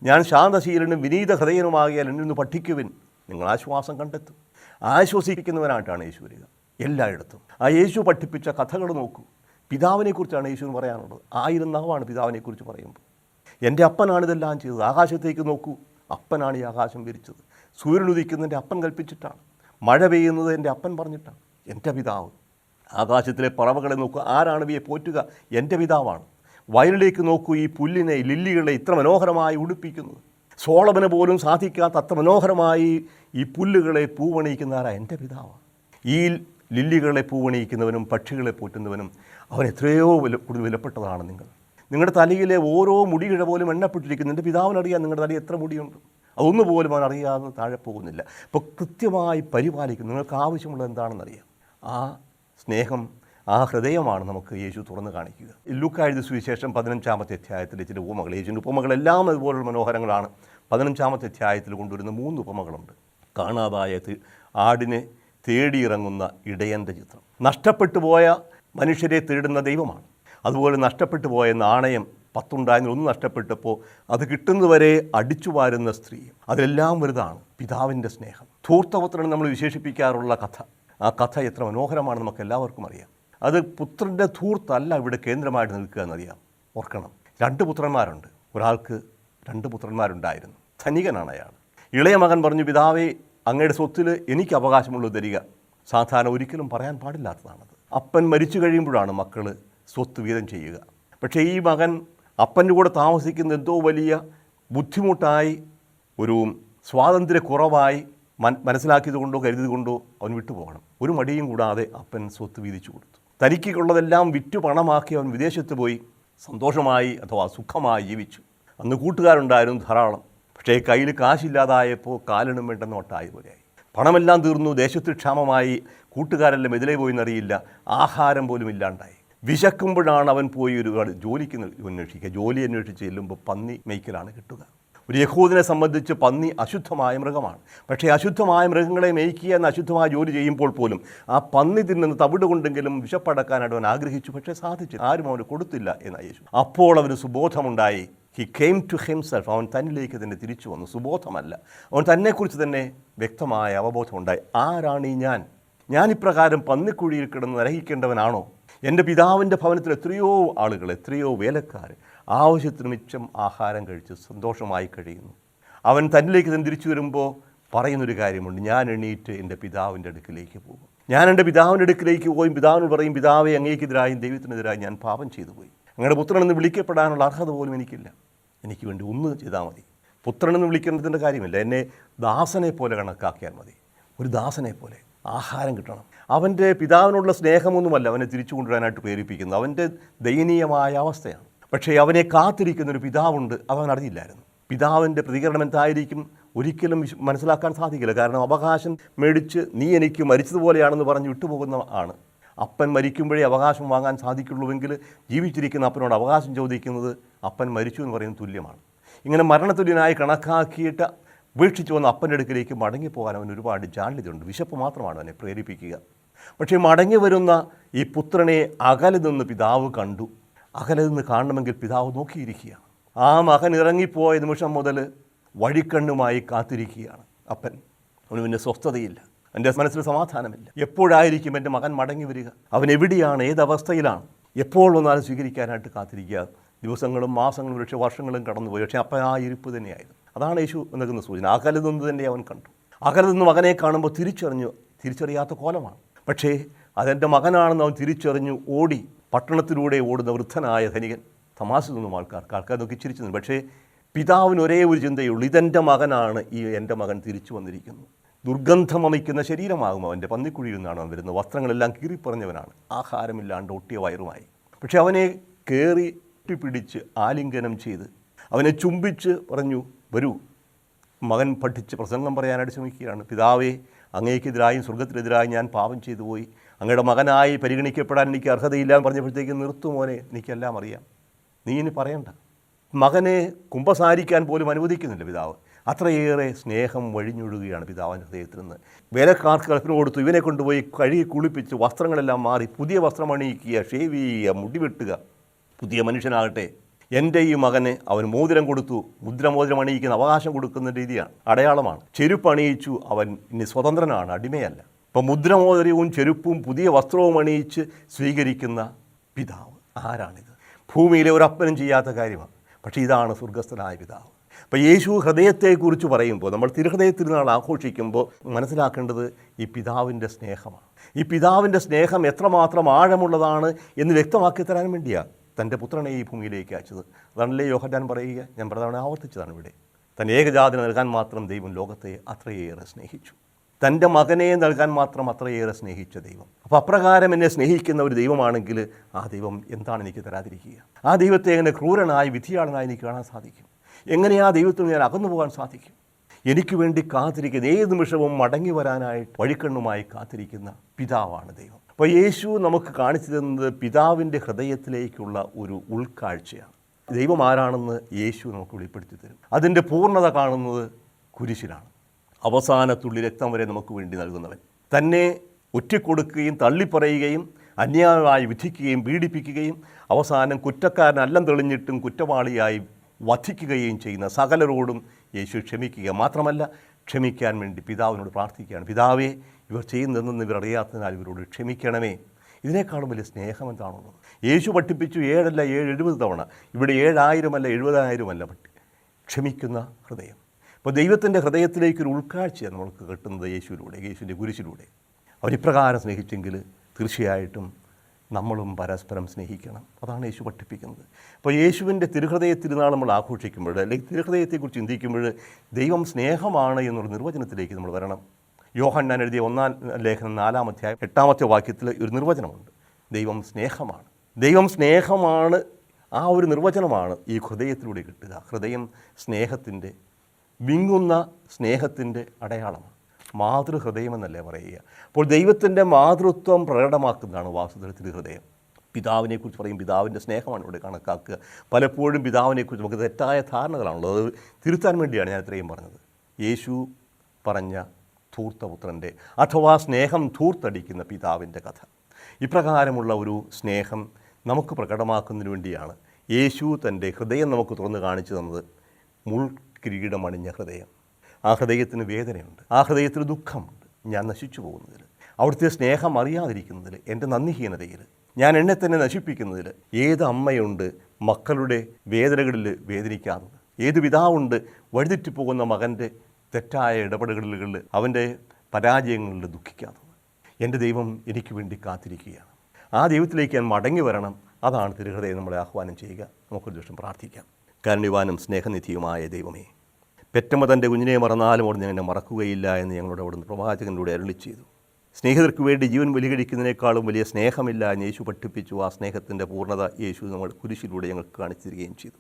ഞാൻ ശാന്തശീലനും വിനീത ഹൃദയനുമാകിയാൽ എന്നിൽ നിന്ന് പഠിക്കുവിൻ, നിങ്ങൾ ആശ്വാസം കണ്ടെത്തും. ആശ്വസിപ്പിക്കുന്നവനായിട്ടാണ് യേശു വരിക എല്ലായിടത്തും. ആ യേശു പഠിപ്പിച്ച കഥകൾ നോക്കൂ. പിതാവിനെക്കുറിച്ചാണ് യേശുവിന് പറയാനുള്ളത്. 1000 നാവാണ് പിതാവിനെക്കുറിച്ച് പറയുമ്പോൾ. എൻ്റെ അപ്പനാണിതെല്ലാം ചെയ്തത്. ആകാശത്തേക്ക് നോക്കൂ, അപ്പനാണ് ഈ ആകാശം വിരിച്ചത്. സൂര്യൻ ഉദിക്കുന്നതിൻ്റെ അപ്പൻ കൽപ്പിച്ചിട്ടാണ്. മഴ പെയ്യുന്നത് എൻ്റെ അപ്പൻ പറഞ്ഞിട്ടാണ്. എൻ്റെ പിതാവ്. ആകാശത്തിലെ പറവകളെ നോക്കൂ, ആരാണ് ഇവയെ പോറ്റുക? എൻ്റെ പിതാവാണ്. വയലിലേക്ക് നോക്കൂ, ഈ പുല്ലിനെ, ലില്ലികളെ ഇത്ര മനോഹരമായി ഉടുപ്പിക്കുന്നത് സോളമന് പോലും സാധിക്കാത്ത അത്ര മനോഹരമായി ഈ പുല്ലുകളെ പൂവണിയിക്കുന്നവരാ എൻ്റെ പിതാവ്. ഈ ലില്ലികളെ പൂവണിയിക്കുന്നവനും പക്ഷികളെ പോറ്റുന്നവനും അവൻ എത്രയോ കൂടുതൽ വിലപ്പെട്ടതാണ് നിങ്ങൾ. നിങ്ങളുടെ തലയിലെ ഓരോ മുടിയിഴ പോലും എണ്ണപ്പെട്ടിരിക്കുന്നു. എൻ്റെ പിതാവിനറിയാം നിങ്ങളുടെ തലയിൽ എത്ര മുടിയുണ്ട്. അതൊന്നുപോലും അവൻ അറിയാതെ താഴെ പോകുന്നില്ല. അപ്പോൾ കൃത്യമായി പരിപാലിക്കുന്നു. നിങ്ങൾക്ക് ആവശ്യമുള്ളത് എന്താണെന്നറിയാം. ആ സ്നേഹം, ആ ഹൃദയമാണ് നമുക്ക് യേശു തുറന്ന് കാണിക്കുക. ലൂക്കാ എഴുതിയ സുവിശേഷം 15-ാമത്തെ അധ്യായത്തിലെ ചില ഉപമകൾ, യേശുവിൻ്റെ ഉപമകളെല്ലാം അതുപോലുള്ള മനോഹരങ്ങളാണ്. 15-ാമത്തെ അധ്യായത്തിൽ കൊണ്ടുവരുന്ന 3 ഉപമകളുണ്ട്. കാണാതായ ആടിനെ തേടിയിറങ്ങുന്ന ഇടയൻ്റെ ചിത്രം, നഷ്ടപ്പെട്ടു പോയ മനുഷ്യരെ തേടുന്ന ദൈവമാണ്. അതുപോലെ നഷ്ടപ്പെട്ടു പോയ നാണയം 10 ഉണ്ടായിരുന്ന 1 നഷ്ടപ്പെട്ടപ്പോൾ അത് കിട്ടുന്നവരെ അടിച്ചു വാരുന്ന സ്ത്രീ, അതിലെല്ലാം വലുതാണ് പിതാവിൻ്റെ സ്നേഹം. ധൂർത്തപുത്രൻ നമ്മൾ വിശേഷിപ്പിക്കാറുള്ള കഥ, ആ കഥ എത്ര മനോഹരമാണ് നമുക്ക് എല്ലാവർക്കും അറിയാം. അത് പുത്രൻ്റെ ധൂർത്തല്ല ഇവിടെ കേന്ദ്രമായിട്ട് നിൽക്കുക എന്നറിയാം. ഓർക്കണം, 2 പുത്രന്മാരുണ്ട്. ഒരാൾക്ക് 2 പുത്രന്മാരുണ്ടായിരുന്നു. ധനികനാണ് അയാൾ. ഇളയ മകൻ പറഞ്ഞു, പിതാവേ അങ്ങയുടെ സ്വത്തിൽ എനിക്ക് അവകാശമുള്ളത് തരിക. സാധാരണ ഒരിക്കലും പറയാൻ പാടില്ലാത്തതാണത്. അപ്പൻ മരിച്ചു കഴിയുമ്പോഴാണ് മക്കൾ സ്വത്ത് വീതം ചെയ്യുക. പക്ഷേ ഈ മകൻ അപ്പൻ്റെ കൂടെ താമസിക്കുന്ന എന്തോ വലിയ ബുദ്ധിമുട്ടായി, ഒരു സ്വാതന്ത്ര്യക്കുറവായി മനസ്സിലാക്കിയത് കൊണ്ടോ കരുതിയത് കൊണ്ടോ അവൻ വിട്ടുപോകണം. ഒരു മടിയും കൂടാതെ അപ്പൻ സ്വത്ത് വീതിച്ചു കൊടുത്തു. തനിക്കുള്ളതെല്ലാം വിറ്റു പണമാക്കി അവൻ വിദേശത്ത് പോയി സന്തോഷമായി അഥവാ സുഖമായി ജീവിച്ചു. അന്ന് കൂട്ടുകാരുണ്ടായിരുന്നു ധാരാളം. പക്ഷേ കയ്യിൽ കാശില്ലാതായപ്പോൾ കാലിനും വേണ്ട നോട്ടായ പോലെയായി. പണമെല്ലാം തീർന്നു, ദേശത്ത് ക്ഷാമമായി, കൂട്ടുകാരെല്ലാം എതിലേ പോയി എന്നറിയില്ല, ആഹാരം പോലും ഇല്ലാണ്ടായി. വിശക്കുമ്പോഴാണ് അവൻ പോയി ഒരു ജോലിക്ക് അന്വേഷിക്കുക. ജോലി അന്വേഷിച്ച് ചെല്ലുമ്പോൾ പന്നി മേയ്ക്കലാണ് കിട്ടുക. ഒരു യഹൂദനെ സംബന്ധിച്ച് പന്നി അശുദ്ധമായ മൃഗമാണ്. പക്ഷേ അശുദ്ധമായ മൃഗങ്ങളെ മേയ്ക്കുക എന്ന അശുദ്ധമായ ജോലി ചെയ്യുമ്പോൾ പോലും ആ പന്നി തിന്നുന്ന തവിട് കൊണ്ടെങ്കിലും വിശപ്പടക്കാനായിട്ട് അവൻ ആഗ്രഹിച്ചു. പക്ഷേ സാധിച്ചു, ആരും അവന് കൊടുത്തില്ല എന്ന യേശു. അപ്പോൾ അവന് സുബോധമുണ്ടായി. He came to himself. അവൻ തന്നിലേക്ക് തന്നെ തിരിച്ചു വന്നു. സുബോധമല്ല, അവൻ തന്നെക്കുറിച്ച് തന്നെ വ്യക്തമായ അവബോധമുണ്ടായി. ആരാണ് ഈ ഞാൻ ഇപ്രകാരം പന്നിക്കുഴിയിൽ കിടന്ന് നരഹിക്കേണ്ടവനാണോ? എൻ്റെ പിതാവിൻ്റെ ഭവനത്തിൽ എത്രയോ ആളുകൾ, എത്രയോ വേലക്കാർ ആവശ്യത്തിന് മിച്ചം ആഹാരം കഴിച്ച് സന്തോഷമായി കഴിയുന്നു. അവൻ തന്നിലേക്ക് തന്നെ തിരിച്ചു വരുമ്പോൾ പറയുന്നൊരു കാര്യമുണ്ട്, ഞാൻ എണീറ്റ് എൻ്റെ പിതാവിൻ്റെ അടുക്കിലേക്ക് പോകും. ഞാൻ എൻ്റെ പിതാവിൻ്റെ അടുക്കിലേക്ക് പോയി പിതാവിനോട് പറയും, പിതാവെ അങ്ങേക്കെതിരായും ദൈവത്തിനെതിരായും ഞാൻ പാപം ചെയ്തു പോയി. അങ്ങയുടെ പുത്രനെന്ന് വിളിക്കപ്പെടാനുള്ള അർഹത പോലും എനിക്കില്ല. എനിക്ക് വേണ്ടി ഒന്ന് ചെയ്താൽ മതി. പുത്രനെന്ന് വിളിക്കേണ്ടതിൻ്റെ കാര്യമില്ല, എന്നെ ദാസനെ പോലെ കണക്കാക്കിയാൽ മതി. ഒരു ദാസനെ പോലെ ആഹാരം കിട്ടണം. അവൻ്റെ പിതാവിനുള്ള സ്നേഹമൊന്നുമല്ല അവനെ തിരിച്ചു കൊണ്ടുവരാനായിട്ട് പ്രേരിപ്പിക്കുന്നത്, അവൻ്റെ ദയനീയമായ അവസ്ഥയാണ്. പക്ഷേ അവനെ കാത്തിരിക്കുന്നൊരു പിതാവുണ്ട്, അവൻ അറിയില്ലായിരുന്നു. പിതാവിൻ്റെ പ്രതികരണം എന്തായിരിക്കും ഒരിക്കലും മനസ്സിലാക്കാൻ സാധിക്കില്ല. കാരണം അവകാശം മേടിച്ച് നീ എനിക്ക് മരിച്ചതുപോലെയാണെന്ന് പറഞ്ഞ് വിട്ടുപോകുന്ന ആണ്. അപ്പൻ മരിക്കുമ്പോഴേ അവകാശം വാങ്ങാൻ സാധിക്കുള്ളൂവെങ്കിൽ ജീവിച്ചിരിക്കുന്ന അപ്പനോട് അവകാശം ചോദിക്കുന്നത് അപ്പൻ മരിച്ചു എന്ന് പറയുന്നത് തുല്യമാണ്. ഇങ്ങനെ മരണതുല്യനായി കണക്കാക്കിയിട്ട് ഉപേക്ഷിച്ച് വന്ന അപ്പൻ്റെ അടുക്കിലേക്ക് മടങ്ങിപ്പോകാൻ അവന് ഒരുപാട് ജാള്യതയുണ്ട്. വിശപ്പ് മാത്രമാണ് അവനെ പ്രേരിപ്പിക്കുക. പക്ഷേ മടങ്ങി വരുന്ന ഈ പുത്രനെ അകലെ നിന്ന് പിതാവ് കണ്ടു. അകലെ നിന്ന് കാണണമെങ്കിൽ പിതാവ് നോക്കിയിരിക്കുകയാണ്. ആ മകൻ ഇറങ്ങിപ്പോയ നിമിഷം മുതൽ വഴിക്കണ്ണുമായി കാത്തിരിക്കുകയാണ് അപ്പൻ. അവന് പിന്നെ സ്വസ്ഥതയില്ല, എൻ്റെ മനസ്സിൽ സമാധാനമില്ല. എപ്പോഴായിരിക്കും എൻ്റെ മകൻ മടങ്ങി വരിക? അവൻ എവിടെയാണ്, ഏതവസ്ഥയിലാണ്? എപ്പോൾ വന്നാലും സ്വീകരിക്കാനായിട്ട് കാത്തിരിക്കുക. ദിവസങ്ങളും മാസങ്ങളും പക്ഷേ വർഷങ്ങളും കടന്നുപോയി. പക്ഷേ അപ്പം ആ ഇരിപ്പ് തന്നെയായിരുന്നു. അതാണ് യേശു നൽകുന്ന സൂചന. അകലെ നിന്ന് തന്നെ അവൻ കണ്ടു. അകലെ നിന്ന് മകനെ കാണുമ്പോൾ തിരിച്ചറിയാത്ത കോലമാണ്. പക്ഷേ അതെൻ്റെ മകനാണെന്ന് അവൻ തിരിച്ചറിഞ്ഞു. ഓടി പട്ടണത്തിലൂടെ ഓടുന്ന വൃദ്ധനായ ധനികൻ. തമാശ നിന്നും ആൾക്കാർ നോക്കി ചിരിച്ചു നിന്നു. പക്ഷേ പിതാവിന് ഒരേ ഒരു ചിന്തയുള്ളൂ, ഇതെൻ്റെ മകനാണ്, ഈ എൻ്റെ മകൻ തിരിച്ചു വന്നിരിക്കുന്നു. ദുർഗന്ധമമിക്കുന്ന ശരീരമാകും അവൻ്റെ, പന്നിക്കുഴിയിൽ നിന്നാണ് അവൻ വരുന്നത്. വസ്ത്രങ്ങളെല്ലാം കീറിപ്പറഞ്ഞവനാണ്, ആഹാരമില്ലാണ്ട് ഒട്ടിയ വയറുമായി. പക്ഷെ അവനെ കയറി പിടിച്ച് ആലിംഗനം ചെയ്ത് അവനെ ചുംബിച്ച് പറഞ്ഞു, വരൂ. മകൻ പഠിച്ച് പ്രസംഗം പറയാനായിട്ട് ശ്രമിക്കുകയാണ്. പിതാവേ, അങ്ങേക്കെതിരായും സ്വർഗത്തിനെതിരായും ഞാൻ പാപം ചെയ്തു പോയി. അങ്ങയുടെ മകനായി പരിഗണിക്കപ്പെടാൻ എനിക്ക് അർഹതയില്ല എന്ന് പറഞ്ഞപ്പോഴത്തേക്ക്, നിർത്തുമോനെ, എനിക്കെല്ലാം അറിയാം, നീ ഇനി പറയണ്ട. മകനെ കുമ്പസാരിക്കാൻ പോലും അനുവദിക്കുന്നില്ല പിതാവ്. അത്രയേറെ സ്നേഹം വഴിഞ്ഞൊഴുകുകയാണ് പിതാവിൻ്റെ ഹൃദയത്തിൽ നിന്ന്. വേലക്കാർക്ക് കൽപ്പന കൊടുത്തു, ഇവനെ കൊണ്ടുപോയി കഴുകി കുളിപ്പിച്ച് വസ്ത്രങ്ങളെല്ലാം മാറി പുതിയ വസ്ത്രം അണിയിക്കുക, ഷേവ് ചെയ്യുക, മുടി വെട്ടുക, പുതിയ മനുഷ്യനാകട്ടെ. എൻ്റെ ഈ മകന് അവൻ മോതിരം കൊടുത്തു. മുദ്രമോതിരം അണിയിക്കുന്ന അവകാശം കൊടുക്കുന്ന രീതിയാണ്, അടയാളമാണ്. ചെരുപ്പ് അണിയിച്ചു, അവൻ ഇനി സ്വതന്ത്രനാണ്, അടിമയല്ല. ഇപ്പം മുദ്രമോതിരവും ചെരുപ്പും പുതിയ വസ്ത്രവും അണിയിച്ച് സ്വീകരിക്കുന്ന പിതാവ് ആരാണിത്? ഭൂമിയിലെ ഒരപ്പനും ചെയ്യാത്ത കാര്യമാണ്. പക്ഷേ ഇതാണ് സ്വർഗസ്ഥനായ പിതാവ്. അപ്പോൾ യേശു ഹൃദയത്തെക്കുറിച്ച് പറയുമ്പോൾ, നമ്മൾ തിരുഹൃദയത്തിരുന്നാൾ ആഘോഷിക്കുമ്പോൾ മനസ്സിലാക്കേണ്ടത് ഈ പിതാവിൻ്റെ സ്നേഹമാണ്. ഈ പിതാവിൻ്റെ സ്നേഹം എത്രമാത്രം ആഴമുള്ളതാണ് എന്ന് വ്യക്തമാക്കി തരാൻ വേണ്ടിയാണ് തൻ്റെ പുത്രനെ ഈ ഭൂമിയിലേക്ക് അയച്ചത്. അതാണല്ലേ യോഹന്നാൻ പറയുക. ഞാൻ പ്രധാന ആവർത്തിച്ചതാണ് ഇവിടെ. തൻ്റെ ഏകജാതനെ നൽകാൻ മാത്രം ദൈവം ലോകത്തെ അത്രയേറെ സ്നേഹിച്ചു. തൻ്റെ മകനെ നൽകാൻ മാത്രം അത്രയേറെ സ്നേഹിച്ച ദൈവം. അപ്പോൾ അപ്രകാരം എന്നെ സ്നേഹിക്കുന്ന ഒരു ദൈവമാണെങ്കിൽ ആ ദൈവം എന്താണ് എനിക്ക് തരാതിരിക്കുക? ആ ദൈവത്തെ എങ്ങനെ ക്രൂരനായി വിധിയാളനായി എനിക്ക് കാണാൻ സാധിക്കും? എങ്ങനെ ആ ദൈവത്തിൽ ഞാൻ അകന്നു പോകാൻ സാധിക്കും? എനിക്ക് വേണ്ടി കാത്തിരിക്കുന്ന, ഏത് നിമിഷവും മടങ്ങി വരാനായിട്ട് വഴിക്കണ്ണുമായി കാത്തിരിക്കുന്ന പിതാവാണ് ദൈവം. അപ്പോൾ യേശു നമുക്ക് കാണിച്ചു തന്നത് പിതാവിൻ്റെ ഹൃദയത്തിലേക്കുള്ള ഒരു ഉൾക്കാഴ്ചയാണ്. ദൈവം ആരാണെന്ന് യേശു നമുക്ക് വെളിപ്പെടുത്തി തരും. അതിൻ്റെ പൂർണ്ണത കാണുന്നത് കുരിശിലാണ്. അവസാനത്തുള്ളി രക്തം വരെ നമുക്ക് വേണ്ടി നൽകുന്നവൻ, തന്നെ ഒറ്റിക്കൊടുക്കുകയും തള്ളിപ്പറയുകയും അന്യായമായി വിധിക്കുകയും പീഡിപ്പിക്കുകയും അവസാനം കുറ്റക്കാരനല്ലം തെളിഞ്ഞിട്ടും കുറ്റവാളിയായി വധിക്കുകയും ചെയ്യുന്ന സകലരോടും യേശു ക്ഷമിക്കുക മാത്രമല്ല, ക്ഷമിക്കാൻ വേണ്ടി പിതാവിനോട് പ്രാർത്ഥിക്കുകയാണ്. പിതാവേ, ഇവർ ചെയ്യുന്നതെന്ന് ഇവർ അറിയാത്തതിനാൽ ഇവരോട് ക്ഷമിക്കണമേ. ഇതിനേക്കാളും വലിയ സ്നേഹം എന്താണുള്ളത്? യേശു പഠിപ്പിച്ചു 7 അല്ല 70 തവണ, ഇവിടെ 7000 അല്ല 70,000 അല്ല ക്ഷമിക്കുന്ന ഹൃദയം. അപ്പോൾ ദൈവത്തിൻ്റെ ഹൃദയത്തിലേക്കൊരു ഉൾക്കാഴ്ചയാണ് നമ്മൾക്ക് കിട്ടുന്നത് യേശുവിലൂടെ, യേശുവിൻ്റെ കുരിശിലൂടെ. അവരിപ്രകാരം സ്നേഹിച്ചെങ്കിൽ തീർച്ചയായിട്ടും നമ്മളും പരസ്പരം സ്നേഹിക്കണം. അതാണ് യേശു പഠിപ്പിക്കുന്നത്. അപ്പോൾ യേശുവിൻ്റെ തിരുഹൃദയ തിരുനാൾ നമ്മൾ ആഘോഷിക്കുമ്പോൾ, അല്ലെങ്കിൽ തിരുഹൃദയത്തെക്കുറിച്ച് ചിന്തിക്കുമ്പോൾ ദൈവം സ്നേഹമാണ് എന്നുള്ള നിർവചനത്തിലേക്ക് നമ്മൾ വരണം. യോഹന്നാൻ എഴുതിയ 1-ാം ലേഖനം 4-ാം അധ്യായം 8-ാമത്തെ വാക്യത്തിൽ ഒരു നിർവചനമുണ്ട്. ദൈവം സ്നേഹമാണ്. ദൈവം സ്നേഹമാണ്. ആ ഒരു നിർവചനമാണ് ഈ ഹൃദയത്തിലൂടെ കിട്ടുക. ഹൃദയം സ്നേഹത്തിൻ്റെ, വിങ്ങുന്ന സ്നേഹത്തിൻ്റെ അടയാളമാണ്. മാതൃഹൃദയമെന്നല്ലേ പറയുക. അപ്പോൾ ദൈവത്തിൻ്റെ മാതൃത്വം പ്രകടമാക്കുന്നതാണ് വാസ്തവത്തിൽ ഹൃദയം. പിതാവിനെക്കുറിച്ച് പറയും, പിതാവിൻ്റെ സ്നേഹമാണ് ഇവിടെ കണക്കാക്കുക. പലപ്പോഴും പിതാവിനെക്കുറിച്ച് നമുക്ക് തെറ്റായ ധാരണകളാണുള്ളത്. അത് തിരുത്താൻ വേണ്ടിയാണ് ഞാൻ ഇത്രയും പറഞ്ഞത്. യേശു പറഞ്ഞ ധൂർത്തപുത്രൻ്റെ അഥവാ സ്നേഹം ധൂർത്തടിക്കുന്ന പിതാവിൻ്റെ കഥ. ഇപ്രകാരമുള്ള ഒരു സ്നേഹം നമുക്ക് പ്രകടമാക്കുന്നതിന് വേണ്ടിയാണ് യേശു തൻ്റെ ഹൃദയം നമുക്ക് തുറന്ന് കാണിച്ചു തന്നത്. മുൾക്കിരീടമണിഞ്ഞ ഹൃദയം. ആ ഹൃദയത്തിന് വേദനയുണ്ട്, ആ ഹൃദയത്തിന് ദുഃഖമുണ്ട്. ഞാൻ നശിച്ചു പോകുന്നതിൽ, അവിടുത്തെ സ്നേഹം അറിയാതിരിക്കുന്നതിൽ, എൻ്റെ നന്ദിഹീനതയിൽ, ഞാൻ എന്നെ തന്നെ നശിപ്പിക്കുന്നതിൽ ഏത് അമ്മയുണ്ട് മക്കളുടെ വേദനകളിൽ വേദനിക്കാത്തത്? ഏത് പിതാവുണ്ട് വഴിതെറ്റിപ്പോകുന്ന മകൻ്റെ തെറ്റായ ഇടപെടലുകളിൽ, അവൻ്റെ പരാജയങ്ങളിൽ ദുഃഖിക്കാത്തത്? എൻ്റെ ദൈവം എനിക്ക് വേണ്ടി കാത്തിരിക്കുകയാണ്. ആ ദൈവത്തിലേക്ക് ഞാൻ മടങ്ങി വരണം. അതാണ് തിരുഹൃദയം നമ്മളെ ആഹ്വാനം ചെയ്യുക. നമുക്കൊരു ദിവസം പ്രാർത്ഥിക്കാം. കാരുണ്യവാനും സ്നേഹനിധിയുമായ ദൈവമേ, പെറ്റമ്മ തൻ്റെ കുഞ്ഞിനെ മറന്നാലും അവിടുന്ന് എന്നെ മറക്കുകയില്ല എന്ന് ഞങ്ങളുടെ അവിടുന്ന് പ്രവാചകനിലൂടെ അരുളി ചെയ്തു. സ്നേഹിതർക്ക് വേണ്ടി ജീവൻ ബലികഴിക്കുന്നതിനേക്കാളും വലിയ സ്നേഹമില്ല എന്ന് യേശു പഠിപ്പിച്ചു. ആ സ്നേഹത്തിൻ്റെ പൂർണ്ണത യേശു നമ്മൾ കുരിശിലൂടെ ഞങ്ങൾക്ക് കാണിച്ചു തരികയും ചെയ്തു.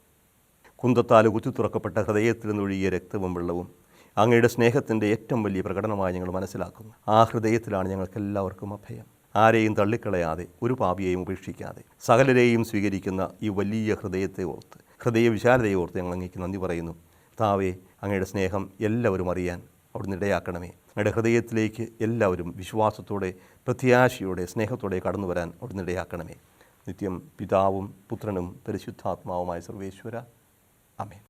കുന്തത്താൽ കുത്തിത്തുറക്കപ്പെട്ട ഹൃദയത്തിൽ നിന്നൊഴുകിയ രക്തവും വെള്ളവും അങ്ങയുടെ സ്നേഹത്തിൻ്റെ ഏറ്റവും വലിയ പ്രകടനമായി ഞങ്ങൾ മനസ്സിലാക്കുന്നു. ആ ഹൃദയത്തിലാണ് ഞങ്ങൾക്കെല്ലാവർക്കും അഭയം. ആരെയും തള്ളിക്കളയാതെ, ഒരു പാപിയെയും ഉപേക്ഷിക്കാതെ സകലരെയും സ്വീകരിക്കുന്ന ഈ വലിയ ഹൃദയത്തെ ഓർത്ത്, ഹൃദയ വിശാലതയെ ഓർത്ത് ഞങ്ങൾ അങ്ങേക്ക് നന്ദി പറയുന്നു. താവേ, അങ്ങയുടെ സ്നേഹം എല്ലാവരും അറിയാൻ അവിടുന്ന് ഇടയാക്കണമേ. അങ്ങയുടെ ഹൃദയത്തിലേക്ക് എല്ലാവരും വിശ്വാസത്തോടെ, പ്രത്യാശയോടെ, സ്നേഹത്തോടെ കടന്നു വരാൻ അവിടുന്ന് ഇടയാക്കണമേ. നിത്യം പിതാവും പുത്രനും പരിശുദ്ധാത്മാവുമായ സർവേശ്വര. ആമേൻ.